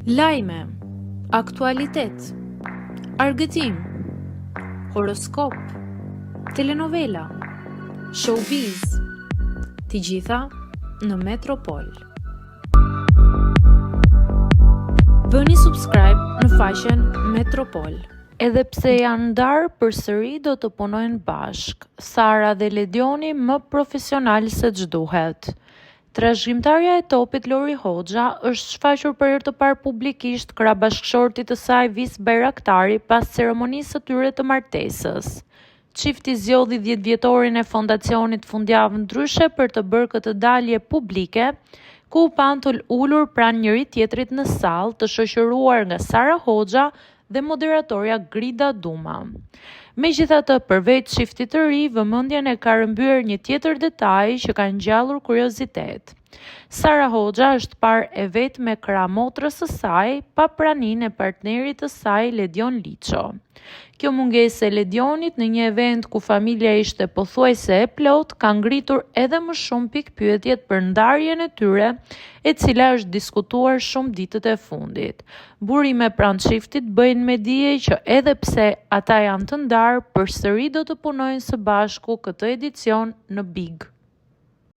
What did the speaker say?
Lajme, aktualitet, argëtim, horoskop, telenovela, showbiz, të gjitha në Metropol. Bëni subscribe në faqen Metropol. Edhe pse janë ndarë, përsëri do të punojnë bashk. Sara dhe Ledioni më profesional se ç'duhet. Trashëgimtarja e topit Lori Hoxha është shfaqur për herë të parë publikisht krah bashkëshortit të saj Vis Bajraktari pas ceremonisë së tyre të martesës. Çifti zgjodhi 10-vjetorin e fondacionit fundjavë ndryshe për të bërë këtë dalje publike, ku u pan të ulur pranë njëri tjetrit në sallë, të shoqëruar nga Sara Hoxha dhe moderatorja Grida Duma. Megjithatë, përveç çiftit të ri, vëmendjen e ka rrëmbyer një tjetër detaj që ka ngjallur kuriozitet. Sara Hoxha është parë e vetë me krah motrës së saj, pa praninë e partnerit të saj Ledion Liço. Kjo mungesë e Ledionit në një event ku familja ishte pothuajse e plot ka ngritur edhe më shumë pikpyetjet për ndarjen e tyre, e cila është diskutuar shumë ditët e fundit. Burime pranë çiftit bëjnë me dije që edhe pse ata janë të ndarë, përsëri do të punojnë së bashku këtë edicion në Big.